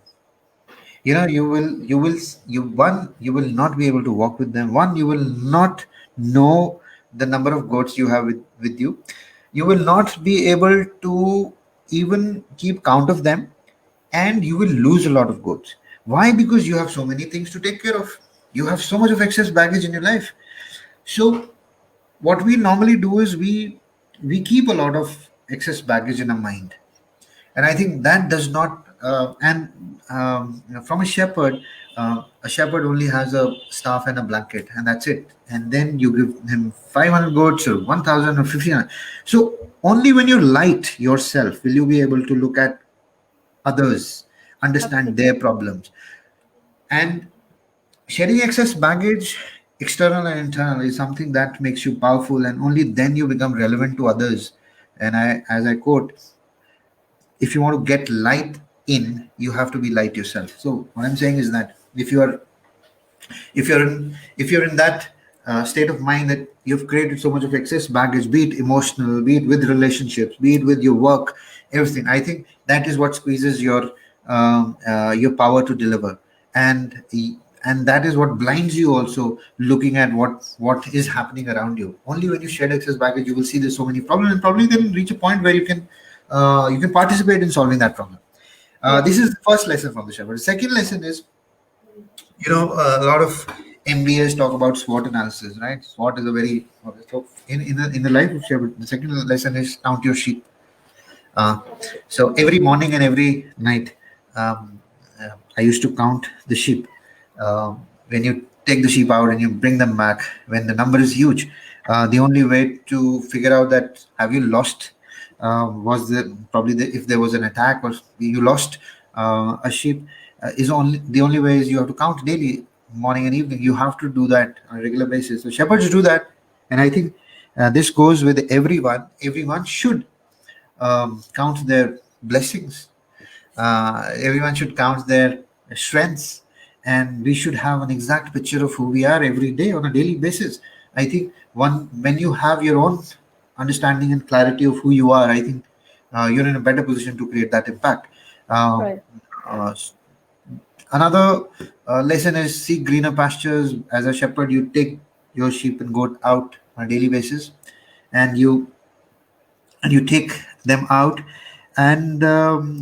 You will not be able to walk with them. One, you will not know the number of goats you have with you. You will not be able to even keep count of them, and you will lose a lot of goats. Why? Because you have so many things to take care of. You have so much of excess baggage in your life. So what we normally do is we keep a lot of excess baggage in our mind, and I think that does not. From a shepherd only has a staff and a blanket, and that's it. And then you give him 500 goats or 1,000 or 1,500. So only when you light yourself will you be able to look at others, understand Absolutely. their problems. And shedding excess baggage, external and internal, is something that makes you powerful, and only then you become relevant to others. And as I quote, if you want to get light in, you have to be light yourself. So what I'm saying is that if you're in that state of mind that you've created so much of excess baggage, be it emotional, be it with relationships, be it with your work, everything. I think that is what squeezes your power to deliver, and and that is what blinds you also looking at what is happening around you. Only when you shed excess baggage, you will see there's so many problems, and probably then reach a point where you can participate in solving that problem. Yeah. This is the first lesson from the shepherd. The second lesson is, a lot of MBAs talk about SWOT analysis, right? SWOT is a very so in the life of shepherd. The second lesson is count your sheep. Uh, so every morning and every night, I used to count the sheep. When you take the sheep out and you bring them back, when the number is huge, the only way to figure out that have you lost was if there was an attack or you lost a sheep is only way is you have to count daily, morning and evening. You have to do that on a regular basis. So shepherds do that, and I think this goes with everyone. Everyone should count their blessings. Everyone should count their strengths, and we should have an exact picture of who we are every day on a daily basis. I think when you have your own understanding and clarity of who you are, I think you're in a better position to create that impact. Uh, Right. uh, Another lesson is seek greener pastures. As a shepherd, you take your sheep and goat out on a daily basis, and you take them out, and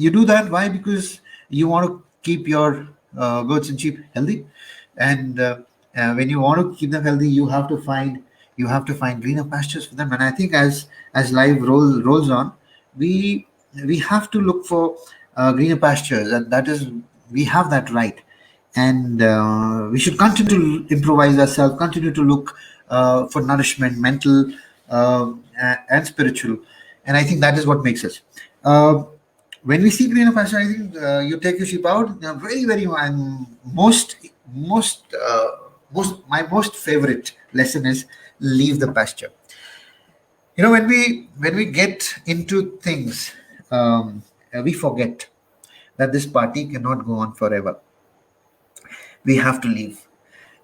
you do that why? Because you want to keep your goats and sheep healthy, and when you want to keep them healthy, you have to find greener pastures for them. And I think as life rolls on, we we have to look for greener pastures, and that is we have that right. And we should continue to improvise ourselves, continue to look for nourishment, mental and spiritual. And I think that is what makes us. Uh, when we see greener pasture, I think you take your sheep out. Very, very, and my most favorite lesson is leave the pasture. When we get into things, we forget that this party cannot go on forever. We have to leave.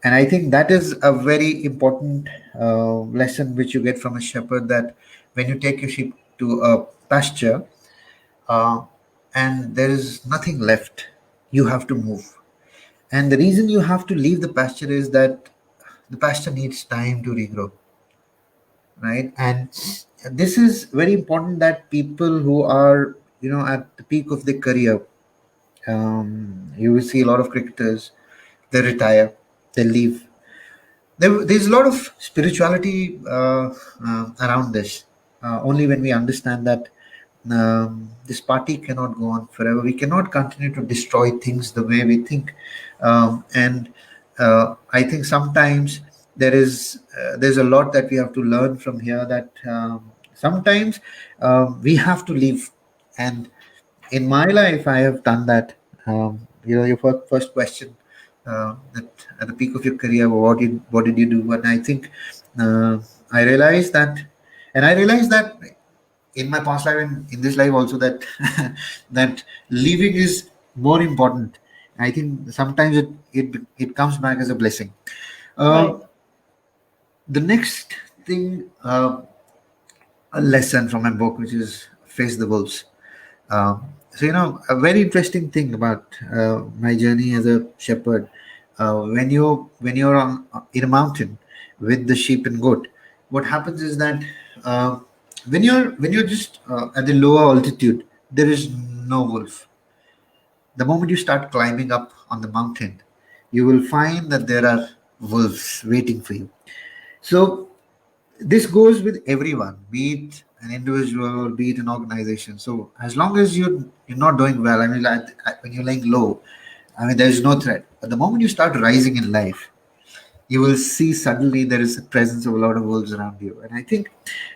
And I think that is a very important lesson which you get from a shepherd, that when you take your sheep to a pasture uh, and there is nothing left, you have to move. And the reason you have to leave the pasture is that the pasture needs time to regrow, right? And this is very important, that people who are at the peak of their career, you will see a lot of cricketers, they retire, they leave. There's a lot of spirituality around this. Only when we understand that this party cannot go on forever, we cannot continue to destroy things the way we think. And I think sometimes there's a lot that we have to learn from here. That sometimes we have to leave, and in my life I have done that. Your first question, that at the peak of your career, what did you do? And I think uh, I realized that, and I realized that in my past life and in this life also, that that leaving is more important. I think sometimes it comes back as a blessing. Right. uh, the next thing, a lesson from my book, which is Face the Wolves. So, a very interesting thing about my journey as a shepherd. When you're in a mountain with the sheep and goat, what happens is that uh, when you're just at the lower altitude, there is no wolf. The moment you start climbing up on the mountain, you will find that there are wolves waiting for you. So this goes with everyone, be it an individual, be it an organization. So as long as you're not doing well, I mean, when you're laying low, I mean, there's no threat. But the moment you start rising in life, you will see suddenly there is a presence of a lot of wolves around you. And I think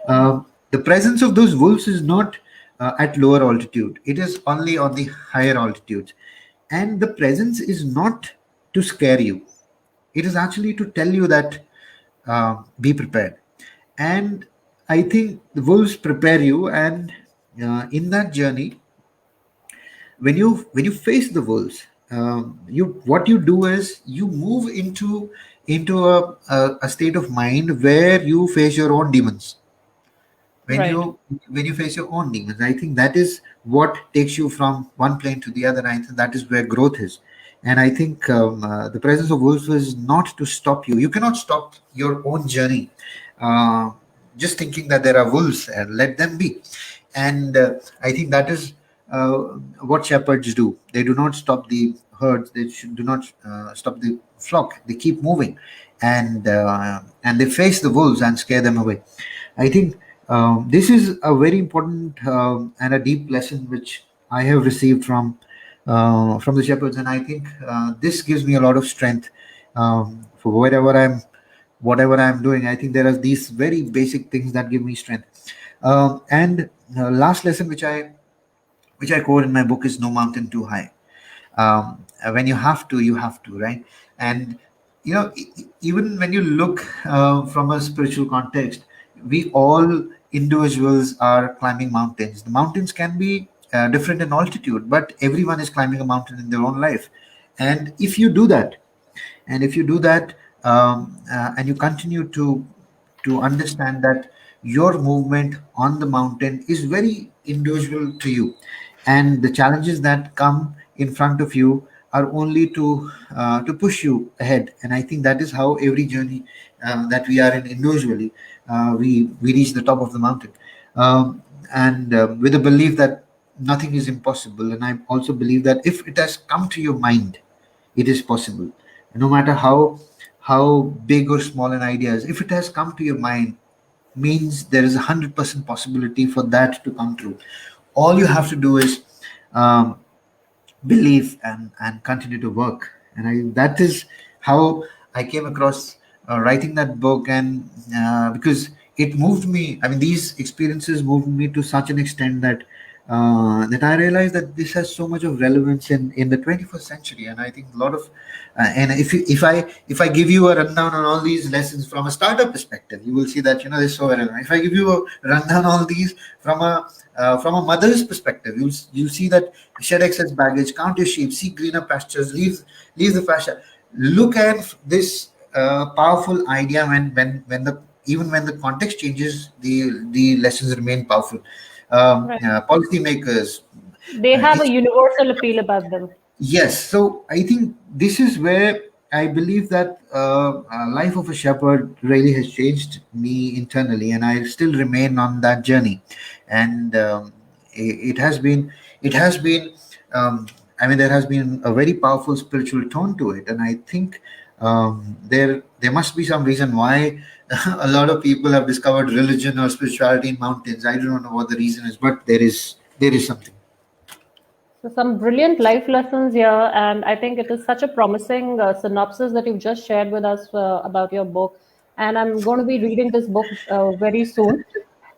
the presence of those wolves is not at lower altitude; it is only on the higher altitudes. And the presence is not to scare you; it is actually to tell you that be prepared. And I think the wolves prepare you, and in that journey, when you face the wolves, you what you do is you move into a state of mind where you face your own demons. when Right. you when you face your own demons, I think that is what takes you from one plane to the other. And I think that is where growth is. And I think the presence of wolves is not to stop you. You cannot stop your own journey uh, just thinking that there are wolves and let them be. And I think that is uh, what shepherds do. They do not stop the herds. They do not stop the flock. They keep moving, and they face the wolves and scare them away. I think this is a very important and a deep lesson which I have received from the shepherds, and I think this gives me a lot of strength for whatever I'm doing. I think there are these very basic things that give me strength. And last lesson which I quote in my book is no mountain too high. When you have to, right? And even when you look from a spiritual context, we all individuals are climbing mountains. The mountains can be different in altitude, but everyone is climbing a mountain in their own life. And if you do that, and you continue to understand that your movement on the mountain is very individual to you, and the challenges that come in front of you are only to push you ahead. And I think that is how every journey that we are in individually, we reach the top of the mountain, and with a belief that nothing is impossible. And I also believe that if it has come to your mind, it is possible. No matter how big or small an idea is, if it has come to your mind, means there is 100% possibility for that to come true. All you have to do is um, believe and continue to work. And that is how I came across writing that book. And because it moved me, I mean, these experiences moved me to such an extent that I realized that this has so much of relevance in the 21st century. And I think a lot of and if I give you a rundown on all these lessons from a startup perspective, you will see that this is so relevant. If I give you a rundown on all these from a mother's perspective, you'll see that shed excess baggage, count your sheep, seek greener pastures, leave the fascia. Look at this powerful idea. When the even when the context changes, the lessons remain powerful. Right. Policymakers, They have a it's universal appeal about them. yes. So I think this is where I believe that life of a shepherd really has changed me internally, and I still remain on that journey. And it has been, it has been. I mean, there has been a very powerful spiritual tone to it, and I think there must be some reason why a lot of people have discovered religion or spirituality in mountains. I do not know what the reason is, but there is something. So, some brilliant life lessons here, and I think it is such a promising synopsis that you've just shared with us about your book. And I'm going to be reading this book very soon.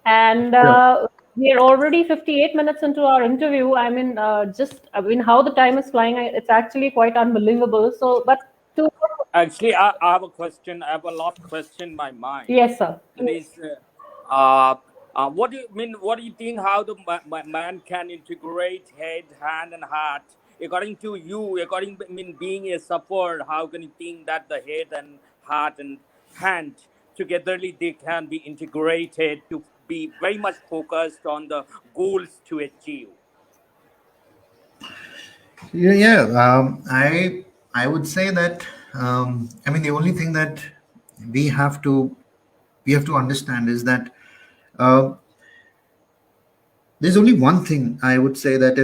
And Yeah. we are already 58 minutes into our interview. I mean, how the time is flying, it's actually quite unbelievable. So, but to, Actually, I have a question. I have a last question in my mind. yes, sir. That is, uh, what do you mean? What do you think? How the man can integrate head, hand, and heart? According to you, being a sufferer, how can you think that the head and heart and hand togetherly they can be integrated to be very much focused on the goals to achieve? Yeah. I would say that I mean the only thing that we have to we have to understand is that uh, there's only one thing I would say, that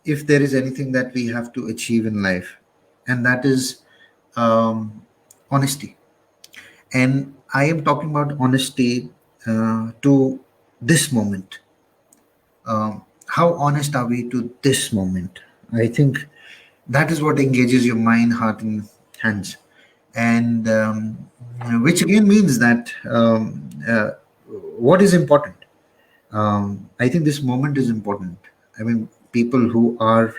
if there is anything that we have to achieve in life, and that is honesty. And I am talking about honesty to this moment. How honest are we to this moment? I think that is what engages your mind, heart, and hands. And which again means that what is important. I think this moment is important. I mean, people who are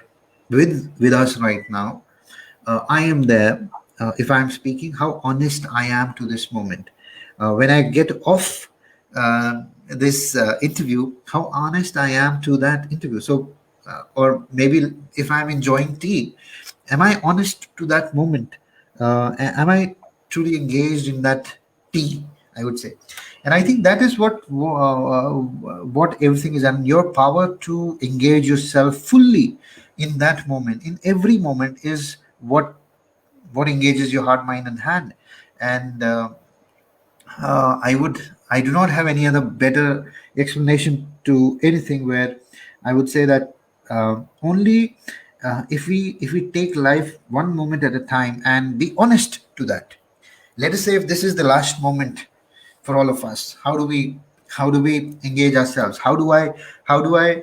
with us right now, I am there. If I'm speaking, how honest I am to this moment. When I get off this interview, how honest I am to that interview. So, or maybe if I'm enjoying tea, am I honest to that moment? Am I truly engaged in that tea, I would say. And I think that is what everything is, and your power to engage yourself fully in that moment, in every moment, is what engages your heart, mind, and hand. And I do not have any other better explanation to anything, where I would say that only if we take life one moment at a time and be honest to that. Let us say if this is the last moment for all of us, how do we engage ourselves? How do I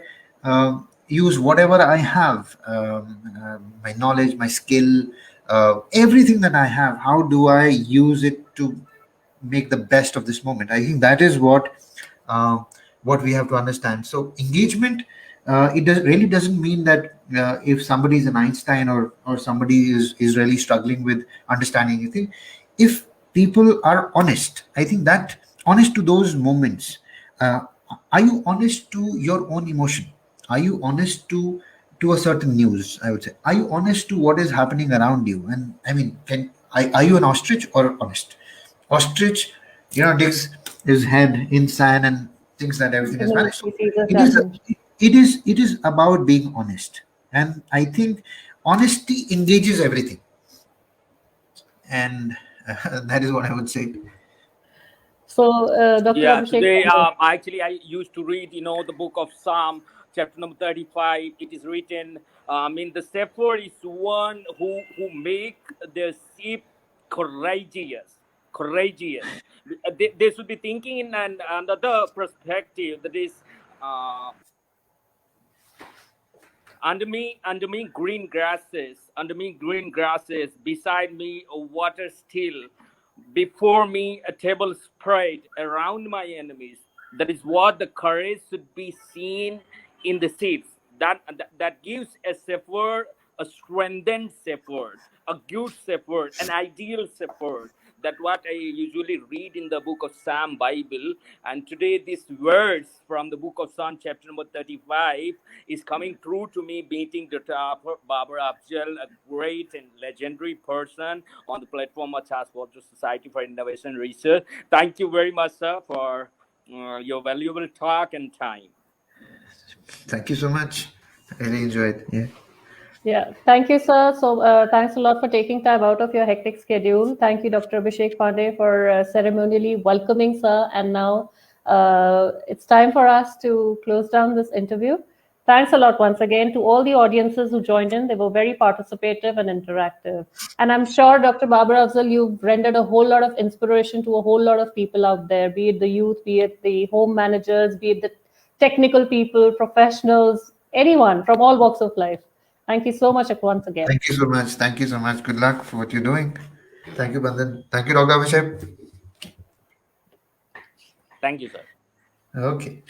use whatever I have, my knowledge, my skill, everything that I have? How do I use it to make the best of this moment? I think that is uh, what we have to understand. So engagement, really doesn't mean that if somebody is an Einstein, or somebody is really struggling with understanding anything. If people are honest, I think that honest to those moments. uh, are you honest to your own emotion? Are you honest to a certain news? I would say, are you honest to what is happening around you? And I mean, are you an ostrich or honest? Ostrich, digs his head in sand and thinks that everything is vanished. So Immediately sees a it is challenge. it is about being honest, and I think honesty engages everything, and that is what I would say. So, Dr. Yeah, Abhishek today Pandey. actually I used to read, the book of Psalm, chapter number 35. It is written, the shepherd is one who make the sheep courageous, courageous. They should be thinking in another perspective, that is, uh, under me green grasses, beside me a water still, before me a table spread, around my enemies. That is what the courage should be seen in the sheep. That gives a shepherd, a strengthened shepherd, a good shepherd, an ideal shepherd. That what I usually read in the book of Psalm Bible. And today these words from the book of Psalm chapter number 35 is coming true to me, meeting Dr. Barbara Afzal, a great and legendary person on the platform of Task Force Society for Innovation Research. Thank you very much, sir, for your valuable talk and time. Thank you so much. I really enjoyed. Yeah. Yeah, thank you, sir. So, thanks a lot for taking time out of your hectic schedule. Thank you, Dr. Abhishek Pandey, for ceremonially welcoming, sir. And now it's time for us to close down this interview. Thanks a lot once again to all the audiences who joined in. They were very participative and interactive. And I'm sure, Dr. Barbara Afzal, you've rendered a whole lot of inspiration to a whole lot of people out there, be it the youth, be it the home managers, be it the technical people, professionals, anyone from all walks of life. Thank you so much once again. Thank you so much. Thank you so much. Good luck for what you're doing. Thank you, Bandhan. Thank you, Dr. Abhishek. Thank you, sir. Okay.